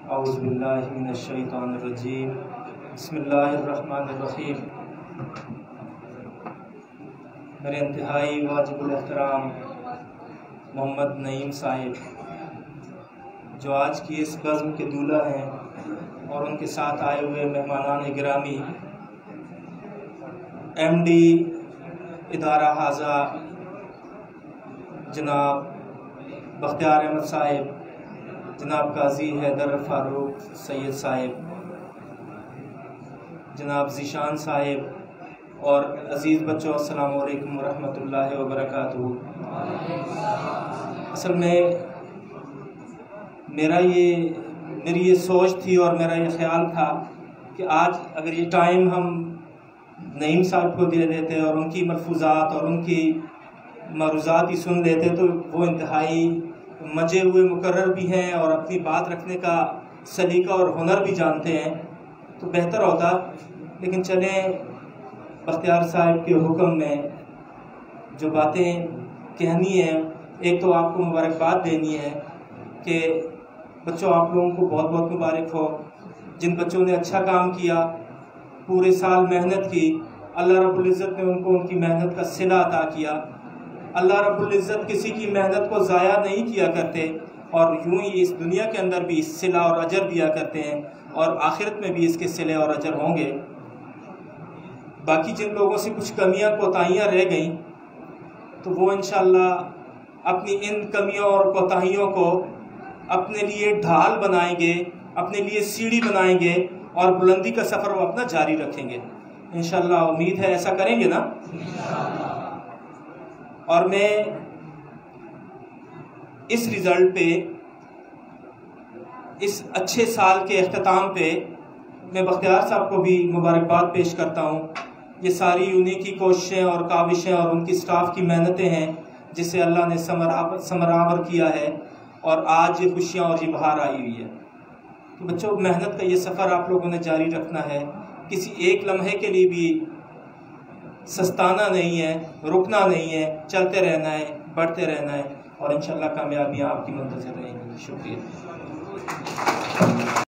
औज़ुबिल्लाहि मिनश्शैतानिर्रजीम बिस्मिल्लाहिर्रहमानिर्रहीम। मेरे इंतहाई वाजिबुल एहतराम मोहम्मद नईम साहिब, जो आज की इस बज़्म के दूल्हा हैं, और उनके साथ आए हुए मेहमानान गिरामी, MD इदारा हाजा जनाब बख्तियार अहमद साहिब, जनाब काजी हैदर फारूक सैयद साहिब, जनाब ज़ीशान साहिब और अज़ीज़ बच्चों, अस्सलामु अलैकुम वरहमतुल्लाहि वबरकातुहू। असल में मेरी ये सोच थी और मेरा ये ख्याल था कि आज अगर ये टाइम हम नईम साहब को दे देते और उनकी मलफूज़ात और उनकी मरूज़ात ही सुन लेते तो वो इंतहाई मजे हुए मुकर्रर भी हैं और अपनी बात रखने का सलीका और हुनर भी जानते हैं, तो बेहतर होता। लेकिन चलें, बख्तियार साहब के हुक्म में जो बातें कहनी है, एक तो आपको मुबारकबाद देनी है कि बच्चों, आप लोगों को बहुत बहुत मुबारक हो। जिन बच्चों ने अच्छा काम किया, पूरे साल मेहनत की, अल्लाह रब्बुल इज़्ज़त ने उनको उनकी मेहनत का सिला अता किया। अल्लाह रब्बुल इज़्ज़त किसी की मेहनत को ज़ाया नहीं किया करते और यूं ही इस दुनिया के अंदर भी सिला और अजर दिया करते हैं और आखिरत में भी इसके सिले और अजर होंगे। बाकी जिन लोगों से कुछ कमियां कोताहियां रह गईं, तो वो इंशाअल्लाह अपनी इन कमियों और कोताहियों को अपने लिए ढाल बनाएंगे, अपने लिए सीढ़ी बनाएंगे और बुलंदी का सफ़र वो अपना जारी रखेंगे इंशाअल्लाह। उम्मीद है ऐसा करेंगे ना। और मैं इस रिज़ल्ट पे, इस अच्छे साल के अख्ताम पे मैं बख्तियार साहब को भी मुबारकबाद पेश करता हूँ। ये सारी उन्हीं की कोशिशें और काविशें और उनकी स्टाफ की मेहनतें हैं जिसे अल्लाह ने समरावर किया है और आज ये खुशियाँ और ये बहार आई हुई है। तो बच्चों, मेहनत का ये सफ़र आप लोगों ने जारी रखना है, किसी एक लम्हे के लिए भी सस्ताना नहीं है, रुकना नहीं है, चलते रहना है, बढ़ते रहना है और इंशाअल्लाह कामयाबियाँ आपकी मंतज़र रहेंगी। शुक्रिया।